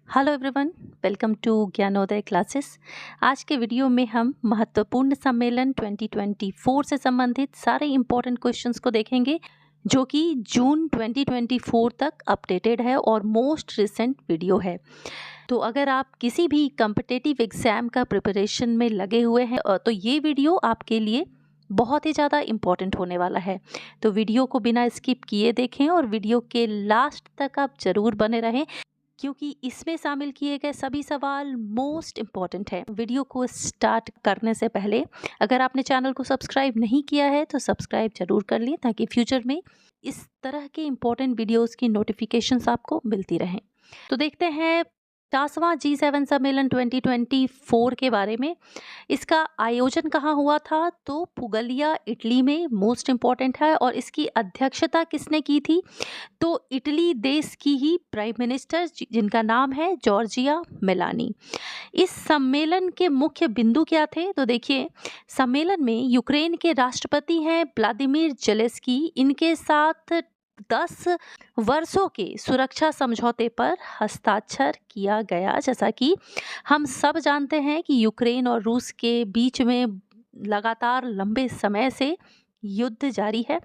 Hello everyone, welcome to Gyanodaya classes. आज के video में हम महत्वपूर्ण सम्मेलन 2024 से संबंधित सारे इम्पोर्टेंट क्वेश्चंस को देखेंगे जो कि जून 2024 तक अपडेटेड है और मोस्ट रिसेंट वीडियो है। तो अगर आप किसी भी कम्पिटिटिव एग्ज़ाम का प्रिपरेशन में लगे हुए हैं तो ये वीडियो आपके लिए बहुत ही ज़्यादा इम्पॉर्टेंट होने वाला है। तो वीडियो को बिना स्किप किए देखें और वीडियो के लास्ट तक आप ज़रूर बने रहें क्योंकि इसमें शामिल किए गए सभी सवाल मोस्ट इम्पॉर्टेंट है। वीडियो को स्टार्ट करने से पहले अगर आपने चैनल को सब्सक्राइब नहीं किया है तो सब्सक्राइब जरूर कर लें ताकि फ्यूचर में इस तरह के इम्पोर्टेंट वीडियोस की नोटिफिकेशंस आपको मिलती रहें। तो देखते हैं 50वां G7 सम्मेलन 2024 के बारे में। इसका आयोजन कहाँ हुआ था? तो पुगलिया, इटली में मोस्ट इम्पॉर्टेंट है। और इसकी अध्यक्षता किसने की थी? तो इटली देश की ही प्राइम मिनिस्टर जिनका नाम है जॉर्जिया मेलानी। इस सम्मेलन के मुख्य बिंदु क्या थे? तो देखिए, सम्मेलन में यूक्रेन के राष्ट्रपति हैं व्लादिमीर जेलेंस्की, इनके साथ 10 वर्षों के सुरक्षा समझौते पर हस्ताक्षर किया गया। जैसा कि हम सब जानते हैं कि यूक्रेन और रूस के बीच में लगातार लंबे समय से युद्ध जारी है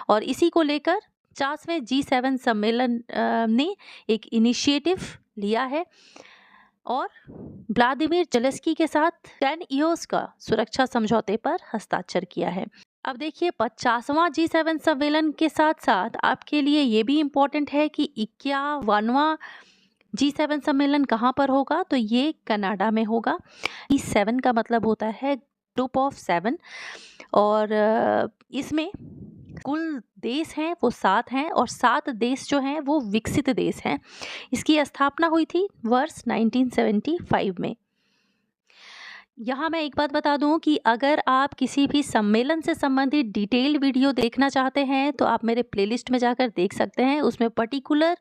और इसी को लेकर 50वें G7 सम्मेलन ने एक इनिशिएटिव लिया है और व्लादिमीर जेलेंस्की के साथ 10 इयर्स का सुरक्षा समझौते पर हस्ताक्षर किया है। अब देखिए, 50वां G7 सम्मेलन के साथ साथ आपके लिए ये भी इम्पोर्टेंट है कि 51वां G7 सम्मेलन कहाँ पर होगा? तो ये कनाडा में होगा। G7 का मतलब होता है ग्रुप ऑफ 7 और इसमें कुल देश हैं वो 7 हैं और 7 देश जो हैं वो विकसित देश हैं। इसकी स्थापना हुई थी वर्ष 1975 में। यहाँ मैं एक बात बता दूं कि अगर आप किसी भी सम्मेलन से संबंधित डिटेल्ड वीडियो देखना चाहते हैं तो आप मेरे प्लेलिस्ट में जाकर देख सकते हैं। उसमें पर्टिकुलर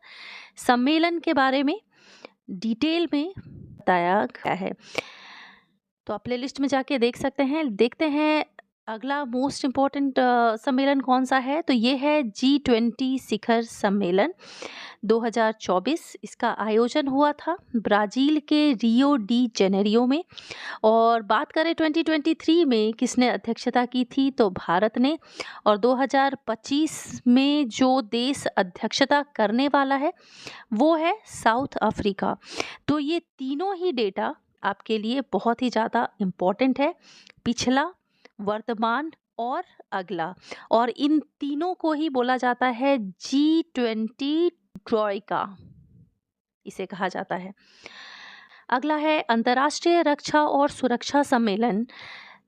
सम्मेलन के बारे में डिटेल में बताया गया है, तो आप प्लेलिस्ट में जाके देख सकते हैं। देखते हैं अगला मोस्ट इम्पॉर्टेंट सम्मेलन कौन सा है? तो ये है G20 शिखर सम्मेलन 2024। इसका आयोजन हुआ था ब्राज़ील के रियो डी जेनेरियो में। और बात करें 2023 में किसने अध्यक्षता की थी? तो भारत ने। और 2025 में जो देश अध्यक्षता करने वाला है वो है साउथ अफ्रीका। तो ये तीनों ही डेटा आपके लिए बहुत ही ज़्यादा इम्पॉर्टेंट है, पिछला, वर्तमान और अगला। और इन तीनों को ही बोला जाता है G20 ट्रॉयका, इसे कहा जाता है। अगला है अंतर्राष्ट्रीय रक्षा और सुरक्षा सम्मेलन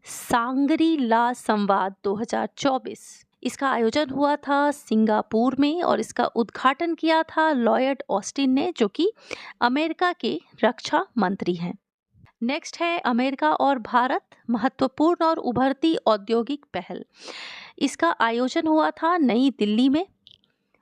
सांगरी ला संवाद 2024। इसका आयोजन हुआ था सिंगापुर में और इसका उद्घाटन किया था लॉयड ऑस्टिन ने, जो कि अमेरिका के रक्षा मंत्री हैं। नेक्स्ट है अमेरिका और भारत, महत्वपूर्ण और उभरती औद्योगिक पहल। इसका आयोजन हुआ था नई दिल्ली में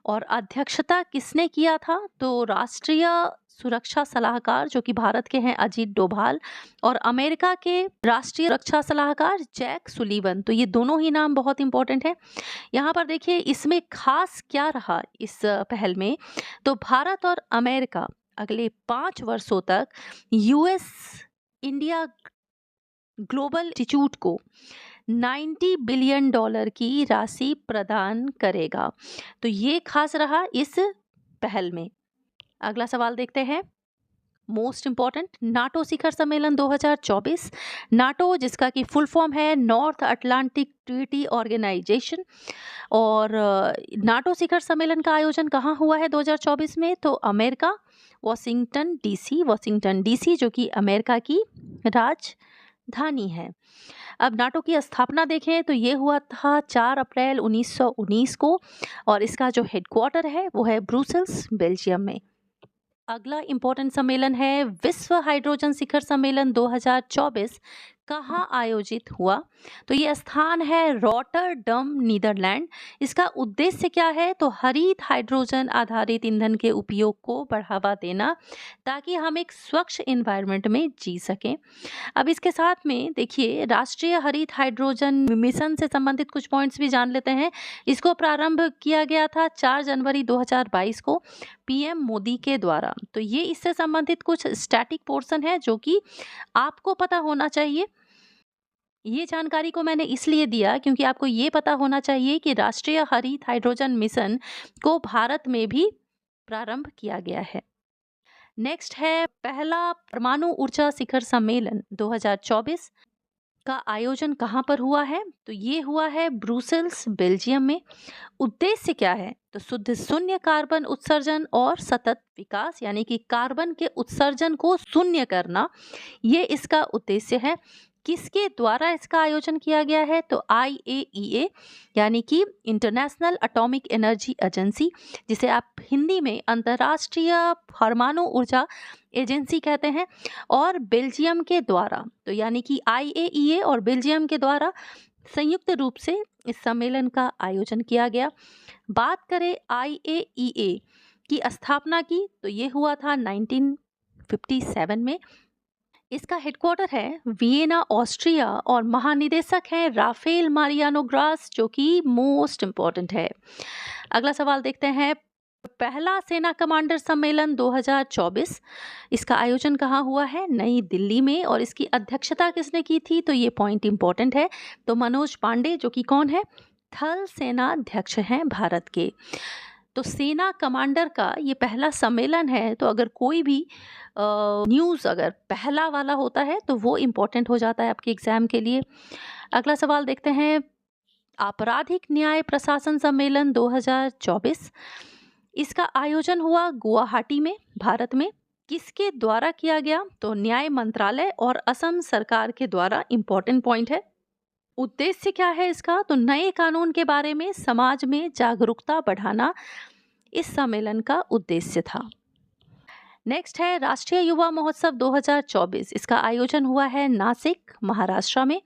और अध्यक्षता किसने किया था? तो राष्ट्रीय सुरक्षा सलाहकार जो कि भारत के हैं अजीत डोभाल और अमेरिका के राष्ट्रीय रक्षा सलाहकार जैक सुलीवन। तो ये दोनों ही नाम बहुत इंपॉर्टेंट है। यहाँ पर देखिए, इसमें खास क्या रहा इस पहल में? तो भारत और अमेरिका अगले 5 वर्षों तक यूएस इंडिया ग्लोबल इंस्टीट्यूट को $90 बिलियन की राशि प्रदान करेगा। तो ये खास रहा इस पहल में। अगला सवाल देखते हैं, मोस्ट इम्पॉर्टेंट, नाटो शिखर सम्मेलन 2024। नाटो जिसका कि फुल फॉर्म है नॉर्थ अटलांटिक ट्रीटी ऑर्गेनाइजेशन। और नाटो शिखर सम्मेलन का आयोजन कहाँ हुआ है 2024 में? तो अमेरिका, वॉशिंगटन डीसी जो कि अमेरिका की राजधानी है। अब नाटो की स्थापना देखें तो ये हुआ था 4 अप्रैल 1919 को और इसका जो हेडक्वार्टर है वो है ब्रुसेल्स, बेल्जियम में। अगला इम्पोर्टेंट सम्मेलन है विश्व हाइड्रोजन शिखर सम्मेलन 2024 कहाँ आयोजित हुआ? तो ये स्थान है रॉटरडम, नीदरलैंड। इसका उद्देश्य क्या है? तो हरित हाइड्रोजन आधारित ईंधन के उपयोग को बढ़ावा देना, ताकि हम एक स्वच्छ एनवायरनमेंट में जी सकें। अब इसके साथ में देखिए, राष्ट्रीय हरित हाइड्रोजन मिशन से संबंधित कुछ पॉइंट्स भी जान लेते हैं। इसको प्रारंभ किया गया था 4 जनवरी 2022 को पीएम मोदी के द्वारा। तो ये इससे संबंधित कुछ स्टैटिक पोर्शन है जो कि आपको पता होना चाहिए। ये जानकारी को मैंने इसलिए दिया क्योंकि आपको ये पता होना चाहिए कि राष्ट्रीय हरित हाइड्रोजन मिशन को भारत में भी प्रारंभ किया गया है। नेक्स्ट है पहला परमाणु ऊर्जा शिखर सम्मेलन 2024 का आयोजन कहाँ पर हुआ है? तो ये हुआ है ब्रुसेल्स, बेल्जियम में। उद्देश्य क्या है? तो शुद्ध शून्य कार्बन उत्सर्जन और सतत विकास, यानी कि कार्बन के उत्सर्जन को शून्य करना, ये इसका उद्देश्य है। किसके द्वारा इसका आयोजन किया गया है? तो IAEA, यानी कि इंटरनेशनल एटॉमिक एनर्जी एजेंसी, जिसे आप हिंदी में अंतर्राष्ट्रीय परमाणु ऊर्जा एजेंसी कहते हैं, और बेल्जियम के द्वारा। तो यानी कि IAEA और बेल्जियम के द्वारा संयुक्त रूप से इस सम्मेलन का आयोजन किया गया। बात करें IAEA की स्थापना की, तो ये हुआ था 1957 में। इसका हेडक्वार्टर है वियना, ऑस्ट्रिया, और महानिदेशक हैं राफेल मारियानो ग्रास, जो कि मोस्ट इम्पॉर्टेंट है। अगला सवाल देखते हैं, पहला सेना कमांडर सम्मेलन 2024, इसका आयोजन कहाँ हुआ है? नई दिल्ली में। और इसकी अध्यक्षता किसने की थी? तो ये पॉइंट इम्पॉर्टेंट है। तो मनोज पांडे, जो कि कौन है? थल सेना अध्यक्ष हैं भारत के। तो सेना कमांडर का ये पहला सम्मेलन है। तो अगर कोई भी न्यूज़ अगर पहला वाला होता है तो वो इम्पोर्टेंट हो जाता है आपके एग्जाम के लिए। अगला सवाल देखते हैं, आपराधिक न्याय प्रशासन सम्मेलन 2024, इसका आयोजन हुआ गुवाहाटी में, भारत में। किसके द्वारा किया गया? तो न्याय मंत्रालय और असम सरकार के द्वारा। इम्पोर्टेंट पॉइंट है। उद्देश्य क्या है इसका? तो नए कानून के बारे में समाज में जागरूकता बढ़ाना इस सम्मेलन का उद्देश्य था। नेक्स्ट है राष्ट्रीय युवा महोत्सव 2024, इसका आयोजन हुआ है नासिक, महाराष्ट्र में।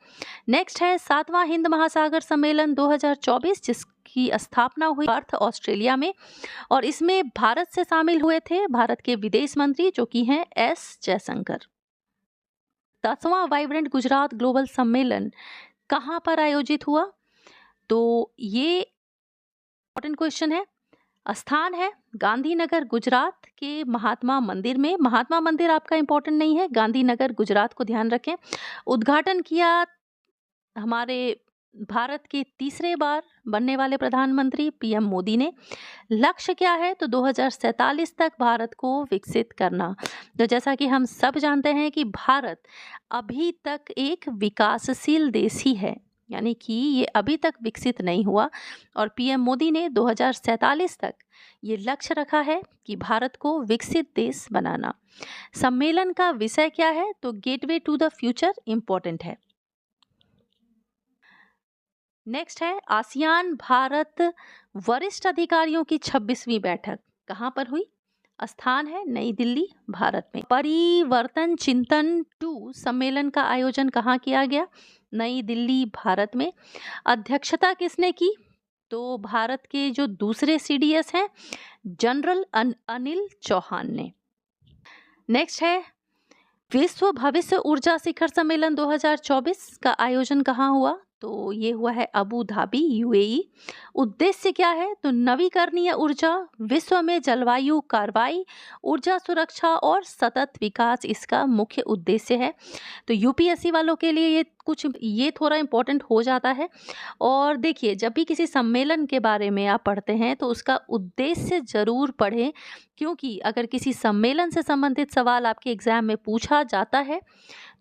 नेक्स्ट है 7वां हिंद महासागर सम्मेलन 2024, जिसकी स्थापना हुई पर्थ, ऑस्ट्रेलिया में, और इसमें भारत से शामिल हुए थे भारत के विदेश मंत्री, जो कि हैं S जयशंकर। 10वां वाइब्रेंट गुजरात ग्लोबल सम्मेलन कहाँ पर आयोजित हुआ? तो ये इंपॉर्टेंट क्वेश्चन है। स्थान है गांधीनगर, गुजरात के महात्मा मंदिर में। महात्मा मंदिर आपका इंपॉर्टेंट नहीं है, गांधीनगर, गुजरात को ध्यान रखें। उद्घाटन किया हमारे भारत के तीसरे बार बनने वाले प्रधानमंत्री PM मोदी ने। लक्ष्य क्या है? तो 2047 तक भारत को विकसित करना। तो जैसा कि हम सब जानते हैं कि भारत अभी तक एक विकासशील देश ही है, यानी कि ये अभी तक विकसित नहीं हुआ, और PM मोदी ने 2047 तक ये लक्ष्य रखा है कि भारत को विकसित देश बनाना। सम्मेलन का विषय क्या है? तो gateway to the future important है। नेक्स्ट है आसियान भारत वरिष्ठ अधिकारियों की 26वीं बैठक कहाँ पर हुई? स्थान है नई दिल्ली, भारत में। परिवर्तन चिंतन 2 सम्मेलन का आयोजन कहाँ किया गया? नई दिल्ली, भारत में। अध्यक्षता किसने की? तो भारत के जो दूसरे CDS हैं, जनरल अनिल चौहान ने। नेक्स्ट है विश्व भविष्य ऊर्जा शिखर सम्मेलन 2024 का आयोजन कहाँ हुआ? तो ये हुआ है अबू धाबी, UAE। उद्देश्य क्या है? तो नवीकरणीय ऊर्जा, विश्व में जलवायु कार्रवाई, ऊर्जा सुरक्षा और सतत विकास इसका मुख्य उद्देश्य है। तो UPSC वालों के लिए ये थोड़ा इम्पोर्टेंट हो जाता है। और देखिए, जब भी किसी सम्मेलन के बारे में आप पढ़ते हैं तो उसका उद्देश्य जरूर पढ़ें, क्योंकि अगर किसी सम्मेलन से संबंधित सवाल आपके एग्जाम में पूछा जाता है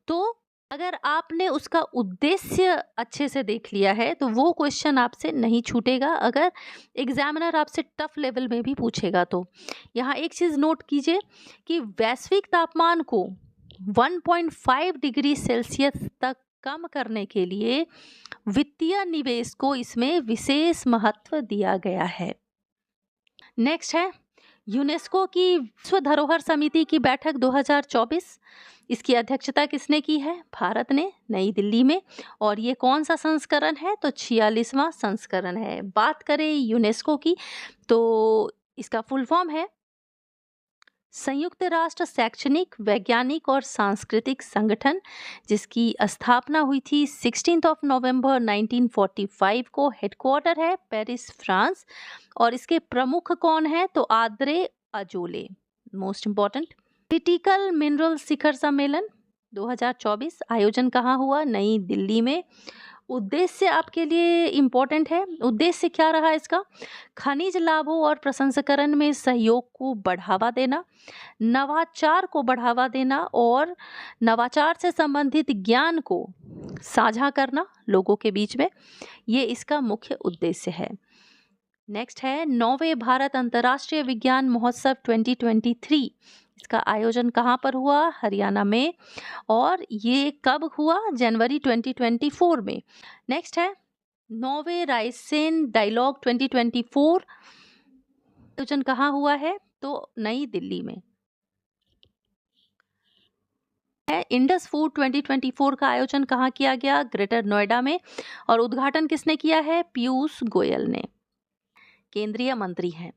तो अगर आपने उसका उद्देश्य अच्छे से देख लिया है तो वो क्वेश्चन आपसे नहीं छूटेगा, अगर एग्जामिनर आपसे टफ लेवल में भी पूछेगा तो। यहाँ एक चीज़ नोट कीजिए कि वैश्विक तापमान को 1.5 डिग्री सेल्सियस तक कम करने के लिए वित्तीय निवेश को इसमें विशेष महत्व दिया गया है। नेक्स्ट है यूनेस्को की विश्व धरोहर समिति की बैठक 2024, इसकी अध्यक्षता किसने की है? भारत ने, नई दिल्ली में। और ये कौन सा संस्करण है? तो 46वां संस्करण है। बात करें यूनेस्को की तो इसका फुल फॉर्म है संयुक्त राष्ट्र शैक्षणिक, वैज्ञानिक और सांस्कृतिक संगठन, जिसकी स्थापना हुई थी 16 नवंबर 1945 को। हेडक्वार्टर है पेरिस, फ्रांस। और इसके प्रमुख कौन है? तो Audrey Azoulay. Most important, critical mineral शिखर सम्मेलन 2024 आयोजन कहाँ हुआ? नई दिल्ली में। उद्देश्य आपके लिए इम्पोर्टेंट है। उद्देश्य क्या रहा इसका? खनिज लाभों और प्रसंस्करण में सहयोग को बढ़ावा देना, नवाचार को बढ़ावा देना और नवाचार से संबंधित ज्ञान को साझा करना लोगों के बीच में, ये इसका मुख्य उद्देश्य है। नेक्स्ट है 9वें भारत अंतर्राष्ट्रीय विज्ञान महोत्सव 2023, इसका आयोजन कहाँ पर हुआ? हरियाणा में। और ये कब हुआ? जनवरी 2024 में। नेक्स्ट है 9वें रायसेन डायलॉग 2024, आयोजन कहाँ हुआ है? तो नई दिल्ली में है। इंडस फूड 2024 का आयोजन कहाँ किया गया? ग्रेटर नोएडा में। और उद्घाटन किसने किया है? पीयूष गोयल ने, केंद्रीय मंत्री हैं।